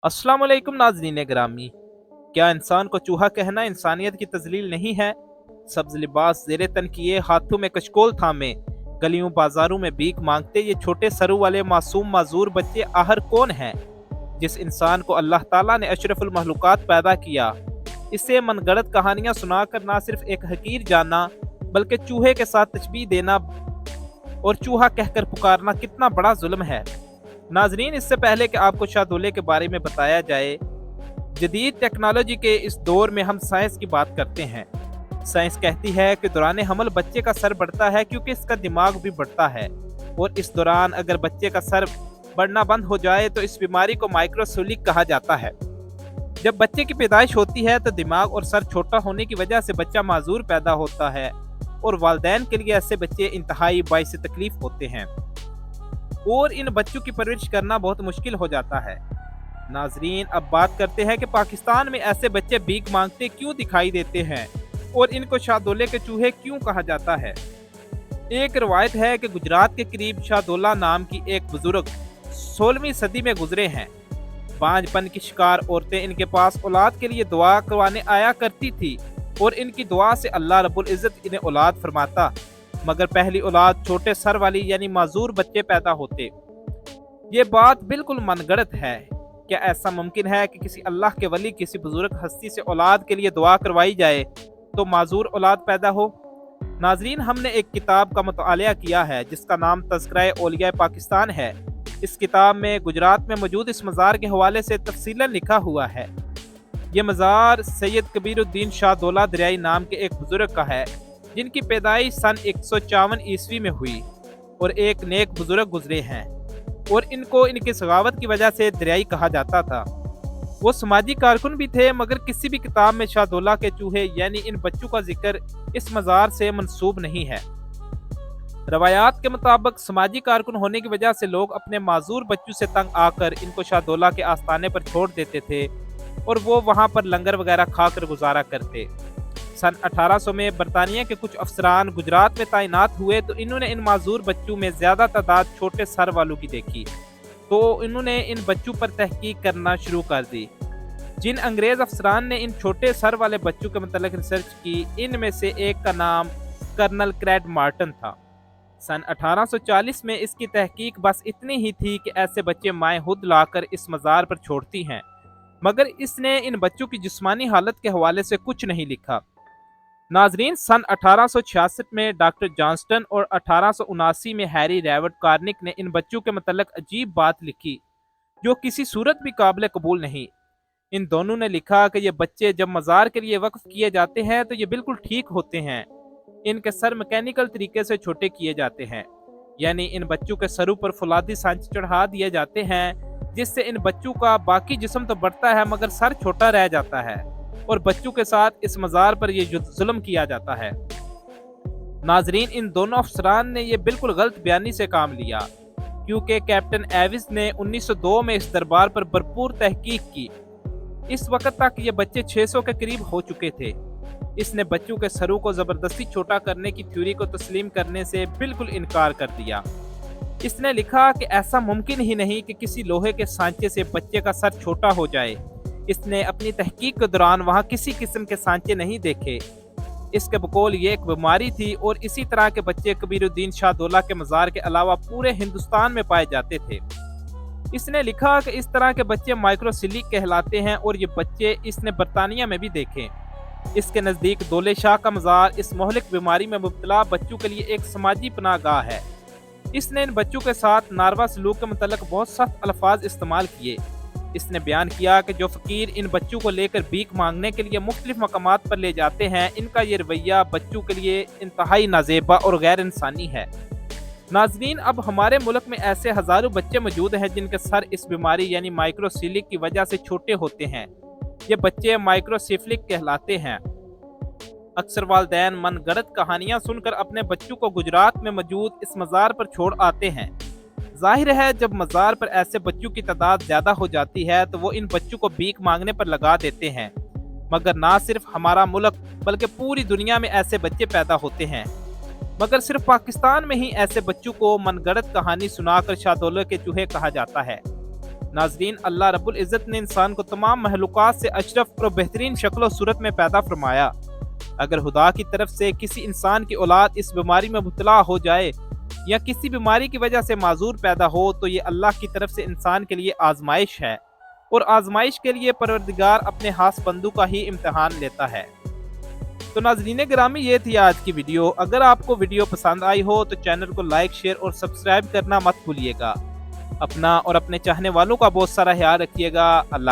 अस्सलाम वालेकुम नाज़रीन ग्रामी। क्या इंसान को चूहा कहना इंसानियत की तज़लील नहीं है? सब्ज़ लिबास ज़ेरे तन किए, हाथों में कशकोल थामे, गलियों बाजारों में भीख मांगते ये छोटे सरू वाले मासूम माजूर बच्चे आहर कौन हैं? जिस इंसान को अल्लाह ताला ने अशरफुल मखलूक़ात पैदा किया, इसे मनगढ़ंत कहानियाँ सुनाकर ना सिर्फ एक हकीर जाना, बल्कि चूहे के साथ तशबीह देना और चूहा कहकर पुकारना कितना बड़ा जुल्म है। नाजरीन, इससे पहले कि आपको शाहदोले के बारे में बताया जाए, जदीद टेक्नोलॉजी के इस दौर में हम साइंस की बात करते हैं। साइंस कहती है कि दौरान हमल बच्चे का सर बढ़ता है क्योंकि इसका दिमाग भी बढ़ता है, और इस दौरान अगर बच्चे का सर बढ़ना बंद हो जाए तो इस बीमारी को माइक्रोसोलिक कहा जाता है। जब बच्चे की पैदाइश होती है तो दिमाग और सर छोटा होने की वजह से बच्चा माजूर पैदा होता है, और वालिदैन के लिए ऐसे बच्चे इंतहाई बाइस तकलीफ होते हैं और इन बच्चों की परवरिश करना बहुत मुश्किल हो जाता है। नाजरीन, अब बात करते हैं कि पाकिस्तान में ऐसे बच्चे भीख मांगते क्यों दिखाई देते हैं और इनको शाहदोले के चूहे क्यों कहा जाता है। एक रवायत है कि गुजरात के करीब शाहदोला नाम की एक बुजुर्ग 16वीं सदी में गुजरे हैं। बांझपन की शिकार औरतें इनके पास औलाद के लिए दुआ करवाने आया करती थी और इनकी दुआ से अल्लाह रब्बुल इज़्ज़त इन्हें औलाद फरमाता, मगर पहली औलाद छोटे सर वाली यानी माजूर बच्चे पैदा होते। ये बात बिल्कुल मनगढ़ंत है। क्या ऐसा मुमकिन है कि किसी अल्लाह के वली किसी बुजुर्ग हस्ती से औलाद के लिए दुआ करवाई जाए तो माजूर औलाद पैदा हो? नाजरीन, हमने एक किताब का मुतालिया किया है जिसका नाम तज़किरा औलिया पाकिस्तान है। इस किताब में गुजरात में मौजूद इस मज़ार के हवाले से तफसीलन लिखा हुआ है। ये मज़ार सैयद कबीरुद्दीन शाहदौला दरियाई नाम के एक बुजुर्ग का है जिनकी पैदाइश सन 154 ईस्वी में हुई, और एक नेक बुजुर्ग गुजरे हैं और इनको इनकी सगावत की वजह से दरियाई कहा जाता था। वो समाजी कारकुन भी थे, मगर किसी भी किताब में शाहदौला के चूहे यानी इन बच्चों का जिक्र इस मज़ार से मंसूब नहीं है। रवायात के मुताबिक समाजी कारकुन होने की वजह से लोग अपने माजूर बच्चों से तंग आकर इनको शाहदौला के आस्थाने पर छोड़ देते थे और वो वहाँ पर लंगर वगैरह खाकर गुजारा करते। सन 1800 में बरतानिया के कुछ अफसरान गुजरात में तैनात हुए तो इन्होंने इन माजूर बच्चों में ज़्यादा तादाद छोटे सर वालों की देखी, तो इन्होंने इन बच्चों पर तहकीक करना शुरू कर दी। जिन अंग्रेज़ अफसरान ने इन छोटे सर वाले बच्चों के मतलब रिसर्च की, इनमें से एक का नाम कर्नल क्रैड मार्टन था। सन 1840 में इसकी तहकीक बस इतनी ही थी कि ऐसे बच्चे माएँ खुद लाकर इस मज़ार पर छोड़ती हैं, मगर इसने इन बच्चों की जिस्मानी हालत के हवाले से कुछ नहीं लिखा। नाजरीन, सन 1866 में डॉक्टर जॉनस्टन और 1879 में हैरी रेवर्ड कार्निक ने इन बच्चों के मतलब अजीब बात लिखी जो किसी सूरत भी काबिल कबूल नहीं। इन दोनों ने लिखा कि ये बच्चे जब मज़ार के लिए वक्फ किए जाते हैं तो ये बिल्कुल ठीक होते हैं। इनके सर मैकेनिकल तरीके से छोटे किए जाते हैं, यानी इन बच्चों के सरों पर फौलादी सांचे चढ़ा दिए जाते हैं, जिससे इन बच्चों का बाकी जिस्म तो बढ़ता है मगर सर छोटा रह जाता है, और बच्चों के साथ इस मज़ार पर यह जुल्म किया जाता है। नाजरीन, इन दोनों अफसरान ने यह बिल्कुल गलत बयानी से काम लिया, क्योंकि कैप्टन एविस ने 1902 में इस दरबार पर भरपूर तहकीक की। इस वक्त तक ये बच्चे 600 के करीब हो चुके थे। इसने बच्चों के सरों को ज़बरदस्ती छोटा करने की थ्योरी को तस्लीम करने से बिल्कुल इनकार कर दिया। इसने लिखा कि ऐसा मुमकिन ही नहीं कि किसी लोहे के सांचे से बच्चे का सर छोटा हो जाए। इसने अपनी तहकीक के दौरान वहाँ किसी किस्म के सांचे नहीं देखे। इसके बकौल ये एक बीमारी थी, और इसी तरह के बच्चे कबीरुद्दीन शाहदौला के मज़ार के अलावा पूरे हिंदुस्तान में पाए जाते थे। इसने लिखा कि इस तरह के बच्चे माइक्रोसिलिक कहलाते हैं, और ये बच्चे इसने बरतानिया में भी देखे। इसके नज़दीक दौले शाह का मज़ार इस मोहलिक बीमारी में मुब्तला बच्चों के लिए एक समाजी पनाहगाह है। इसने इन बच्चों के साथ नारवा सलूक के मतलब बहुत सख्त अल्फाज इस्तेमाल किए। इसने बयान किया कि जो फ़कीर इन बच्चों को लेकर भीख मांगने के लिए मुख्तलिफ मकामात पर ले जाते हैं, इनका ये रवैया बच्चों के लिए इंतहाई नाजेबा और गैर इंसानी है। नाजरीन, अब हमारे मुल्क में ऐसे हज़ारों बच्चे मौजूद हैं जिनके सर इस बीमारी यानी माइक्रोसिलिक की वजह से छोटे होते हैं। ये बच्चे माइक्रोसिफलिक कहलाते हैं। अक्सर वालिदैन मनगढ़ंत कहानियाँ सुनकर अपने बच्चों को गुजरात में मौजूद इस मज़ार पर छोड़ आते हैं। जाहिर है, जब मज़ार पर ऐसे बच्चों की तादाद ज़्यादा हो जाती है तो वो इन बच्चों को भीख मांगने पर लगा देते हैं। मगर ना सिर्फ हमारा मुल्क बल्कि पूरी दुनिया में ऐसे बच्चे पैदा होते हैं, मगर सिर्फ पाकिस्तान में ही ऐसे बच्चों को मनगढ़ंत कहानी सुनाकर शाहदौले के चूहे कहा जाता है। ناظرین، اللہ رب العزت نے انسان کو تمام مخلوقات سے اشرف اور بہترین شکل و صورت میں پیدا فرمایا۔ اگر خدا کی طرف سے کسی انسان کی اولاد اس بیماری میں مبتلا ہو جائے یا کسی بیماری کی وجہ سے معذور پیدا ہو تو یہ اللہ کی طرف سے انسان کے لیے آزمائش ہے، اور آزمائش کے لیے پروردگار اپنے خاص بندوں کا ہی امتحان لیتا ہے۔ تو ناظرین گرامی، یہ تھی آج کی ویڈیو۔ اگر آپ کو ویڈیو پسند آئی ہو تو چینل کو لائک، شیئر اور سبسکرائب کرنا مت بھولیے گا۔ اپنا اور اپنے چاہنے والوں کا بہت سارا خیال رکھیے گا۔ اللہ